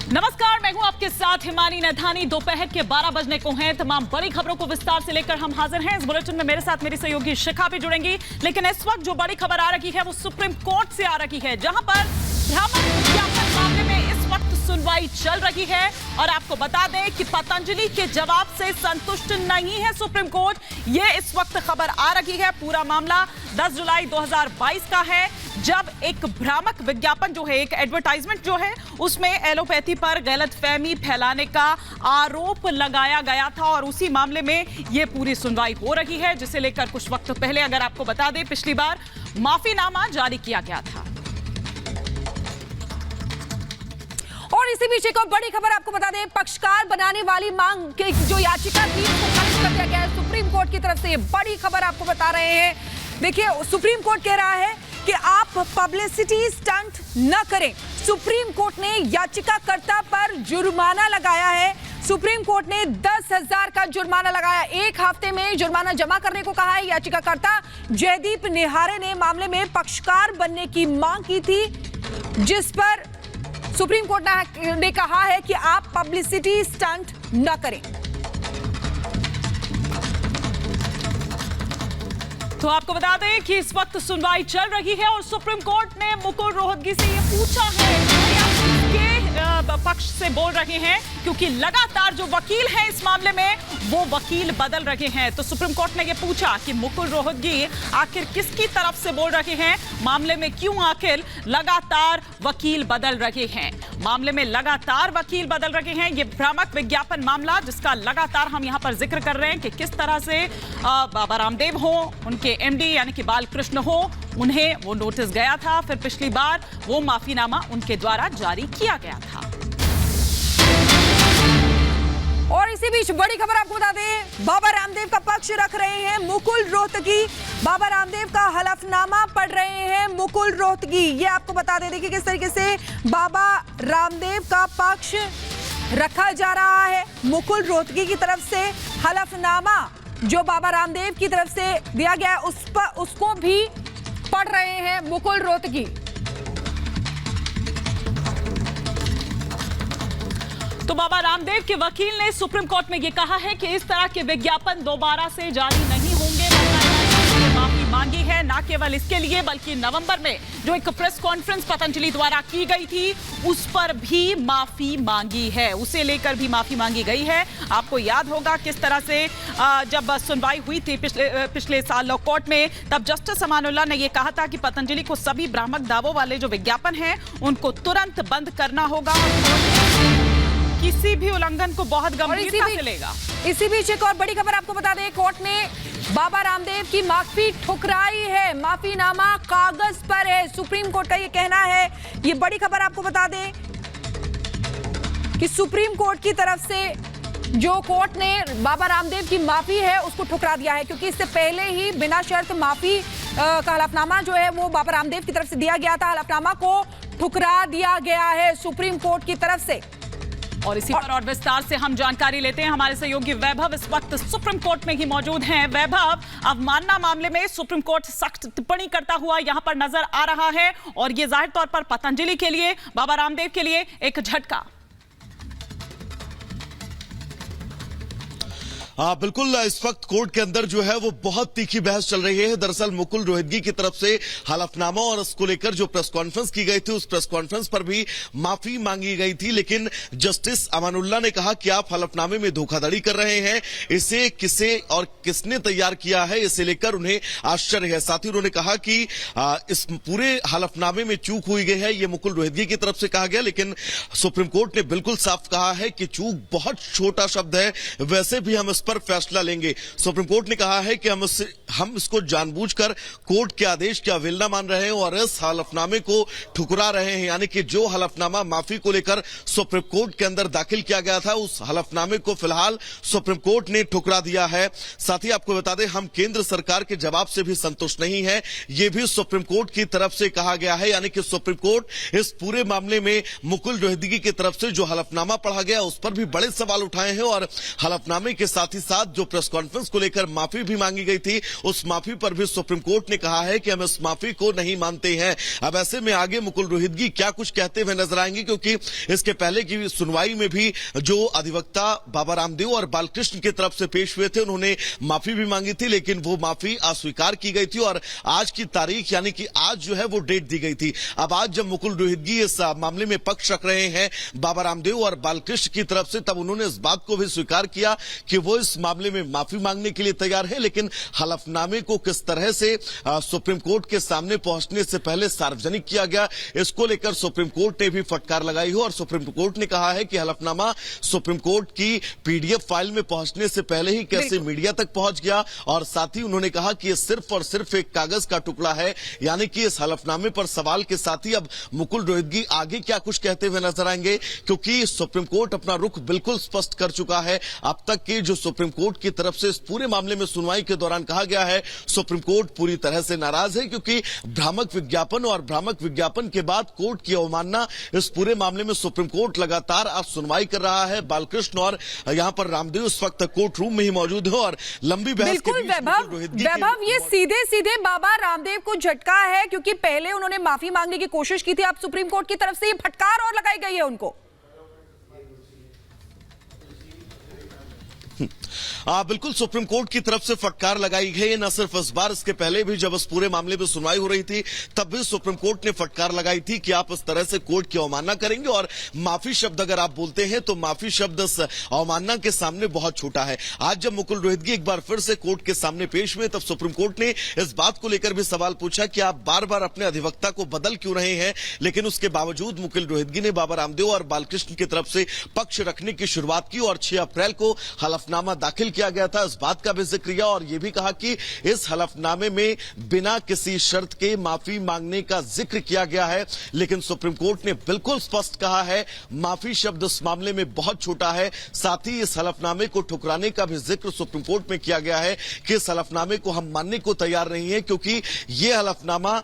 नमस्कार, मैं हूं आपके साथ हिमानी नैथानी। दोपहर के 12 बजने को हैं। तमाम बड़ी खबरों को विस्तार से लेकर हम हाजिर हैं। इस बुलेटिन में मेरे साथ मेरी सहयोगी शिखा भी जुड़ेंगी। लेकिन इस वक्त जो बड़ी खबर आ रही है वो सुप्रीम कोर्ट से आ रही है, जहां पर भ्रामक विज्ञापन मामले में इस वक्त सुनवाई चल रही है। और आपको बता दें कि पतंजलि के जवाब से संतुष्ट नहीं है सुप्रीम कोर्ट। ये इस वक्त खबर आ रही है। पूरा मामला 10 जुलाई 2022 का है, जब एक भ्रामक विज्ञापन जो है, एक एडवर्टाइजमेंट जो है, उसमें एलोपैथी पर गलतफहमी फैलाने का आरोप लगाया गया था। और उसी मामले में ये पूरी सुनवाई हो रही है, जिसे लेकर कुछ वक्त पहले, अगर आपको बता दें, पिछली बार माफीनामा जारी किया गया था। और इसी बीच एक और बड़ी खबर आपको बता दें, पक्षकार बनाने वाली मांग की जो याचिका थी उसको खारिज कर दिया गया है सुप्रीम कोर्ट की तरफ से। ये बड़ी खबर आपको बता रहे हैं। देखिए, सुप्रीम कोर्ट कह रहा है कि आप पब्लिसिटी स्टंट न करें। सुप्रीम कोर्ट ने याचिकाकर्ता पर जुर्माना लगाया है। सुप्रीम कोर्ट ने 10,000 का जुर्माना लगाया। एक हफ्ते में जुर्माना जमा करने को कहा है। याचिकाकर्ता जयदीप निहारे ने मामले में पक्षकार बनने की मांग की थी, जिस पर सुप्रीम कोर्ट ने कहा है कि आप पब्लिसिटी स्टंट न करें। तो आपको बता दें कि इस वक्त सुनवाई चल रही है और सुप्रीम कोर्ट ने मुकुल रोहतगी से ये पूछा है कि आप किसके पक्ष से बोल रहे हैं, क्योंकि लगातार जो वकील हैं इस मामले में वो वकील बदल रहे हैं। तो सुप्रीम कोर्ट ने ये पूछा कि मुकुल रोहतगी आखिर किसकी तरफ से बोल रहे हैं, मामले में क्यों आखिर लगातार वकील बदल रहे हैं। मामले में लगातार वकील बदल रहे हैं। ये भ्रामक विज्ञापन मामला, जिसका लगातार हम यहां पर जिक्र कर रहे हैं कि किस तरह से बाबा रामदेव हो, उनके एमडी यानी कि बालकृष्ण हो, उन्हें वो नोटिस गया था। फिर पिछली बार वो माफीनामा उनके द्वारा जारी किया गया था। और इसी बीच बड़ी खबर आपको बता दें, बाबा रामदेव का पक्ष रख रहे हैं मुकुल रोहतगी। बाबा रामदेव का हलफनामा पढ़ रहे हैं मुकुल रोहतगी। ये आपको बता दें, देखिए किस तरीके से बाबा रामदेव का पक्ष रखा जा रहा है। मुकुल रोहतगी की तरफ से हलफनामा जो बाबा रामदेव की तरफ से दिया गया है उसको भी पढ़ रहे हैं मुकुल रोहतगी। तो बाबा रामदेव के वकील ने सुप्रीम कोर्ट में यह कहा है कि इस तरह के विज्ञापन दोबारा से जारी नहीं होंगे। माफी मांगी है, ना केवल इसके लिए बल्कि नवंबर में जो एक प्रेस कॉन्फ्रेंस पतंजलि द्वारा की गई थी उस पर भी माफी मांगी है, उसे लेकर भी माफी मांगी गई है। आपको याद होगा किस तरह से जब सुनवाई हुई थी पिछले साल लॉ कोर्ट में, तब जस्टिस अमानुल्लाह ने यह कहा था कि पतंजलि को सभी भ्रामक दावों वाले जो विज्ञापन हैं उनको तुरंत बंद करना होगा, किसी भी उल्लंघन को बहुत गंभीरता से लेगा। इसी बीच एक और बड़ी खबर आपको बता दें, कोर्ट ने बाबा रामदेव की माफी ठुकराई है। माफीनामा कागज पर है, सुप्रीम कोर्ट का ये कहना है। ये बड़ी खबर आपको बता दें कि सुप्रीम कोर्ट की तरफ से जो कोर्ट ने बाबा रामदेव की माफी है उसको ठुकरा दिया है, क्योंकि इससे पहले ही बिना शर्त माफी का हलफनामा जो है वो बाबा रामदेव की तरफ से दिया गया था। हलफनामा को ठुकरा दिया गया है सुप्रीम कोर्ट की तरफ से। और इसी पर और विस्तार से हम जानकारी लेते हैं। हमारे सहयोगी वैभव इस वक्त सुप्रीम कोर्ट में ही मौजूद हैं। वैभव, अवमानना मामले में सुप्रीम कोर्ट सख्त टिप्पणी करता हुआ यहां पर नजर आ रहा है, और ये जाहिर तौर पर पतंजलि के लिए, बाबा रामदेव के लिए एक झटका। बिल्कुल, इस वक्त कोर्ट के अंदर जो है वो बहुत तीखी बहस चल रही है। दरअसल मुकुल रोहतगी की तरफ से हलफनामा और उसको लेकर जो प्रेस कॉन्फ्रेंस की गई थी, उस प्रेस कॉन्फ्रेंस पर भी माफी मांगी गई थी, लेकिन जस्टिस अमानुल्लाह ने कहा कि आप हलफनामे में धोखाधड़ी कर रहे हैं, इसे किसे और किसने तैयार किया है, इसे लेकर उन्हें आश्चर्य है। साथ ही उन्होंने कहा कि इस पूरे हलफनामे में चूक हुई गई है, ये मुकुल रोहतगी की तरफ से कहा गया, लेकिन सुप्रीम कोर्ट ने बिल्कुल साफ कहा है कि चूक बहुत छोटा शब्द है, वैसे भी हम पर फैसला लेंगे। सुप्रीम कोर्ट ने कहा है कि हम इसको जानबूझकर कोर्ट के आदेश की अवहेलना मान रहे हैं और इस हलफनामे को ठुकरा रहे हैं। यानी कि जो हलफनामा माफी को लेकर सुप्रीम कोर्ट के अंदर दाखिल किया गया था, उस हलफनामे को फिलहाल सुप्रीम कोर्ट ने ठुकरा दिया है। साथ ही आपको बता दें, हम केंद्र सरकार के जवाब से भी संतुष्ट नहीं है, यह भी सुप्रीम कोर्ट की तरफ से कहा गया है। यानी कि सुप्रीम कोर्ट इस पूरे मामले में मुकुल रोहतगी की तरफ से जो हलफनामा पढ़ा गया उस पर भी बड़े सवाल उठाए हैं और हलफनामे के साथ साथ ही साथ जो प्रेस कॉन्फ्रेंस को लेकर माफी भी मांगी गई थी, उस माफी पर भी सुप्रीम कोर्ट ने कहा है कि हम इस माफी को नहीं मानते हैं। अब ऐसे में आगे मुकुल रोहितगी क्या कुछ कहते हुए नजर आएंगे, क्योंकि इसके पहले की सुनवाई में भी जो अधिवक्ता बाबा रामदेव और बालकृष्ण की तरफ से पेश हुए थे, उन्होंने माफी भी मांगी थी, लेकिन वो माफी अस्वीकार की गई थी और आज की तारीख यानी कि आज जो है वो डेट दी गई थी। अब आज जब मुकुल रोहितगी इस मामले में पक्ष रख रहे हैं बाबा रामदेव और बालकृष्ण की तरफ से, तब उन्होंने इस बात को भी स्वीकार किया कि वो इस मामले में माफी मांगने के लिए तैयार है, लेकिन हलफनामे को किस तरह से सुप्रीम कोर्ट के सामने पहुंचने से पहले सार्वजनिक किया गया, इसको लेकर सुप्रीम कोर्ट ने भी फटकार लगाई हो और सुप्रीम कोर्ट ने कहा है कि हलफनामा सुप्रीम कोर्ट की पीडीएफ फाइल में पहुंचने से पहले ही कैसे मीडिया तक पहुंच गया। और साथ ही उन्होंने कहा कि यह सिर्फ और सिर्फ एक कागज का टुकड़ा है, यानी कि इस हलफनामे पर सवाल के साथ ही अब मुकुल रोहितगी आगे क्या कुछ कहते हुए नजर आएंगे, क्योंकि सुप्रीम कोर्ट अपना रुख बिल्कुल स्पष्ट कर चुका है। अब तक की जो सुप्रीम कोर्ट की तरफ से इस पूरे मामले में सुनवाई के दौरान कहा गया है, सुप्रीम कोर्ट पूरी तरह से नाराज है, क्योंकि भ्रामक विज्ञापन और भ्रामक विज्ञापन के बाद कोर्ट की अवमानना, इस पूरे मामले में सुप्रीम कोर्ट लगातार आज सुनवाई कर रहा है। बालकृष्ण और यहां पर रामदेव इस वक्त कोर्ट रूम में ही मौजूद है और लंबी बहस के बीच वैभव ये सीधे सीधे बाबा रामदेव को झटका है, क्योंकि पहले उन्होंने माफी मांगने की कोशिश की थी, अब सुप्रीम कोर्ट की तरफ से ये फटकार और लगाई गई है उनको। बिल्कुल सुप्रीम कोर्ट की तरफ से फटकार लगाई गई है। न सिर्फ इस बार, इसके पहले भी जब इस पूरे मामले में सुनवाई हो रही थी, तब भी सुप्रीम कोर्ट ने फटकार लगाई थी कि आप इस तरह से कोर्ट की अवमानना करेंगे और माफी शब्द अगर आप बोलते हैं तो माफी शब्द इस अवमानना के सामने बहुत छोटा है। आज जब मुकुल रोहितगी एक बार फिर से कोर्ट के सामने पेश हुए, तब सुप्रीम कोर्ट ने इस बात को लेकर भी सवाल पूछा कि आप बार बार अपने अधिवक्ता को बदल क्यों रहे हैं, लेकिन उसके बावजूद मुकुल रोहितगी ने बाबा रामदेव और बालकृष्ण की तरफ से पक्ष रखने की शुरुआत की और 6 अप्रैल को हलफनामा दाखिल किया गया था। इस बात का भी जिक्र किया और यह भी कहा कि इस हलफनामे में बिना किसी शर्त के माफी मांगने का जिक्र किया गया है, लेकिन सुप्रीम कोर्ट ने बिल्कुल स्पष्ट कहा है माफी शब्द इस मामले में बहुत छोटा है। साथ ही इस हलफनामे को ठुकराने का भी जिक्र सुप्रीम कोर्ट में किया गया है कि इस हलफनामे को हम मानने को तैयार नहीं है, क्योंकि यह हलफनामा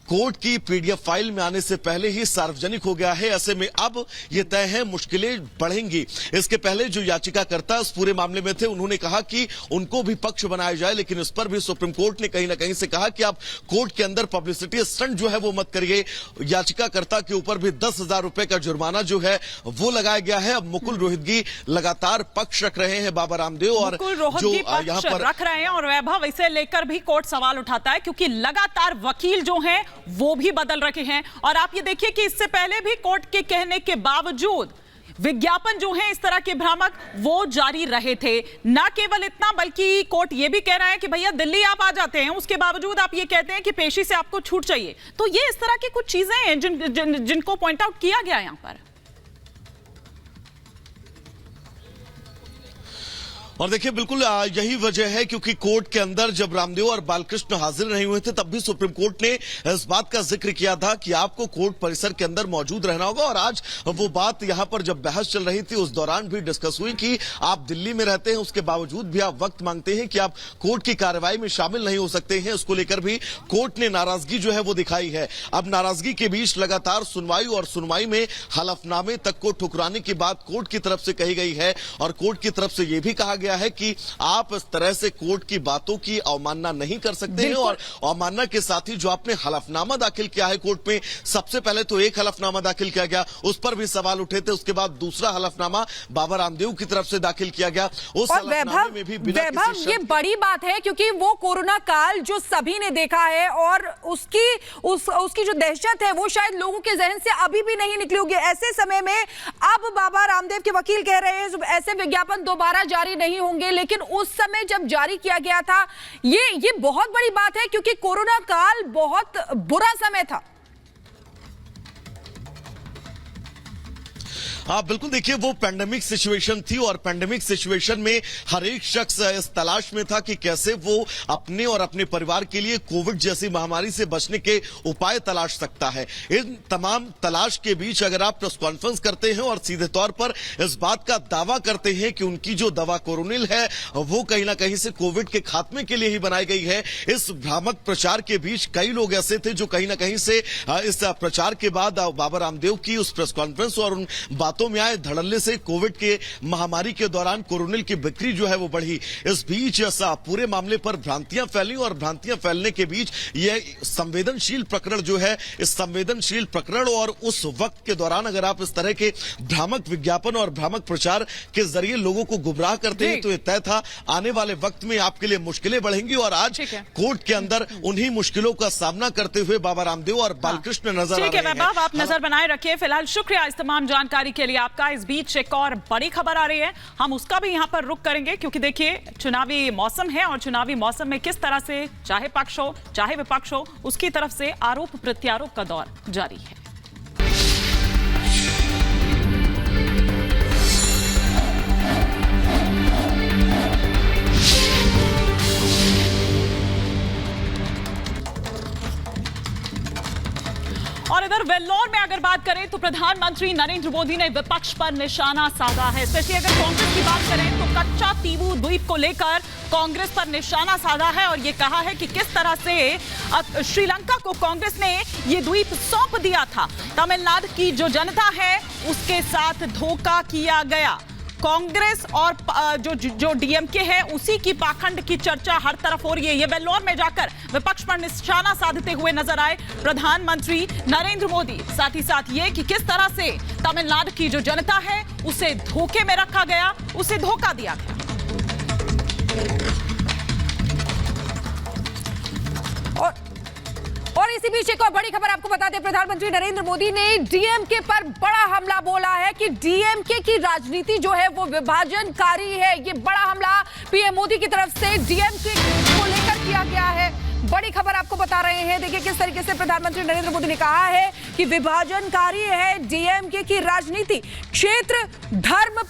कोर्ट की पीडीएफ फाइल में आने से पहले ही सार्वजनिक हो गया है। ऐसे में अब यह तय है मुश्किलें बढ़ेंगी। इसके पहले जो याचिकाकर्ता इस पूरे मामले में थे, उन्होंने कहा कि उनको भी पक्ष बनाया जाए, लेकिन इस पर भी सुप्रीम कोर्ट ने कहीं ना कहीं से कहा कि आप कोर्ट के अंदर पब्लिसिटी स्टंट जो है वो मत करिए। याचिकाकर्ता के ऊपर भी 10,000 रुपए का जुर्माना जो है वो लगाया गया है। अब मुकुल रोहितगी लगातार पक्ष रख रहे हैं बाबा रामदेव और जो यहाँ पर रख रहे हैं, और वैभव इसे लेकर भी कोर्ट सवाल उठाता है, क्योंकि लगातार वकील जो है वो भी बदल रखे हैं। और आप ये देखिए कि इससे पहले भी कोर्ट के कहने के बावजूद विज्ञापन जो है इस तरह के भ्रामक वो जारी रहे थे। ना केवल इतना, बल्कि कोर्ट ये भी कह रहा है कि भैया दिल्ली आप आ जाते हैं, उसके बावजूद आप ये कहते हैं कि पेशी से आपको छूट चाहिए। तो ये इस तरह की कुछ चीजें हैं जिनको पॉइंट आउट किया गया यहां पर। और देखिए बिल्कुल यही वजह है, क्योंकि कोर्ट के अंदर जब रामदेव और बालकृष्ण हाजिर नहीं हुए थे, तब भी सुप्रीम कोर्ट ने इस बात का जिक्र किया था कि आपको कोर्ट परिसर के अंदर मौजूद रहना होगा। और आज वो बात यहां पर जब बहस चल रही थी, उस दौरान भी डिस्कस हुई कि आप दिल्ली में रहते हैं, उसके बावजूद भी आप वक्त मांगते हैं कि आप कोर्ट की कार्रवाई में शामिल नहीं हो सकते हैं। इसको लेकर भी कोर्ट ने नाराजगी जो है वो दिखाई है। अब नाराजगी के बीच लगातार सुनवाई और सुनवाई में हलफनामे तक को ठुकराने की बात कोर्ट की तरफ से कही गई है और कोर्ट की तरफ से यह भी कहा गया है कि आप इस तरह से कोर्ट की बातों की अवमानना नहीं कर सकते हैं। और अवमानना के साथ ही जो आपने हलफनामा दाखिल किया है कोर्ट में, सबसे पहले तो एक हलफनामा दाखिल किया गया, उस पर भी सवाल उठे थे। उसके बाद दूसरा हलफनामा बाबा रामदेव की तरफ से दाखिल किया गया। उस हलफनामे में भी बिना किसी ये बड़ी बात है, क्योंकि वो कोरोना काल जो सभी ने देखा है और उसकी जो दहशत है वो शायद लोगों के जहन से अभी भी नहीं निकली होगी। ऐसे समय में अब बाबा रामदेव के वकील कह रहे हैं ऐसे विज्ञापन दोबारा जारी नहीं होंगे, लेकिन उस समय जब जारी किया गया था ये बहुत बड़ी बात है, क्योंकि कोरोना काल बहुत बुरा समय था। हाँ बिल्कुल, देखिए वो पैंडेमिक सिचुएशन थी और पैंडेमिक सिचुएशन में हर एक शख्स इस तलाश में था कि कैसे वो अपने और अपने परिवार के लिए कोविड जैसी महामारी से बचने के उपाय तलाश सकता है। इन तमाम तलाश के बीच अगर आप प्रेस कॉन्फ्रेंस करते हैं और सीधे तौर पर इस बात का दावा करते हैं कि उनकी जो दवा कोरोनिल है वो कहीं ना कहीं से कोविड के खात्मे के लिए ही बनाई गई है, इस भ्रामक प्रचार के बीच कई लोग ऐसे थे जो कहीं ना कहीं से इस प्रचार के बाद बाबा रामदेव की उस प्रेस कॉन्फ्रेंस और उन बातों हाथों में आए धड़ल्ले से कोविड के महामारी के दौरान कोरोनिल की बिक्री जो है वो बढ़ी। इस बीच ऐसा पूरे मामले पर भ्रांतियां फैली और भ्रांतियां फैलने के बीच यह संवेदनशील प्रकरण जो है, इस संवेदनशील प्रकरण और उस वक्त के दौरान अगर आप इस तरह के भ्रामक विज्ञापन और भ्रामक प्रचार के जरिए लोगों को गुमराह करते हैं तो यह तय था आने वाले वक्त में आपके लिए मुश्किलें बढ़ेंगी। और आज कोर्ट के अंदर उन्हीं मुश्किलों का सामना करते हुए बाबा रामदेव और बालकृष्ण नजर आ रहे हैं। ठीक है वैभव, आप नजर बनाए रखिए। फिलहाल शुक्रिया इस तमाम जानकारी के लिए आपका। इस बीच एक और बड़ी खबर आ रही है, हम उसका भी यहां पर रुख करेंगे क्योंकि देखिए चुनावी मौसम है और चुनावी मौसम में किस तरह से चाहे पक्ष हो चाहे विपक्ष हो उसकी तरफ से आरोप प्रत्यारोप का दौर जारी है। और इधर वेल्लोर में अगर बात करें तो प्रधानमंत्री नरेंद्र मोदी ने विपक्ष पर निशाना साधा है। स्पेशली अगर कांग्रेस की बात करें तो कच्चा तीवू द्वीप को लेकर कांग्रेस पर निशाना साधा है और ये कहा है कि किस तरह से श्रीलंका को कांग्रेस ने ये द्वीप सौंप दिया था। तमिलनाडु की जो जनता है उसके साथ धोखा किया गया। कांग्रेस और जो डीएमके है उसी की पाखंड की चर्चा हर तरफ हो रही है। ये वेल्लोर में जाकर विपक्ष पर निशाना साधते हुए नजर आए प्रधानमंत्री नरेंद्र मोदी। साथ ही साथ ये कि किस तरह से तमिलनाडु की जो जनता है उसे धोखे में रखा गया, उसे धोखा दिया गया। और इसी बीच एक और बड़ी खबर आपको बता दें, प्रधानमंत्री नरेंद्र मोदी ने डीएमके पर बड़ा हमला बोला है कि डीएमके की राजनीति जो है वो विभाजनकारी है। ये बड़ा हमला पीएम मोदी की तरफ से डीएमके को लेकर किया गया है। बड़ी खबर आपको बता रहे हैं, देखिए किस तरीके से प्रधानमंत्री नरेंद्र मोदी ने कहा है कि विभाजनकारी है डीएमके की राजनीति, क्षेत्र धर्म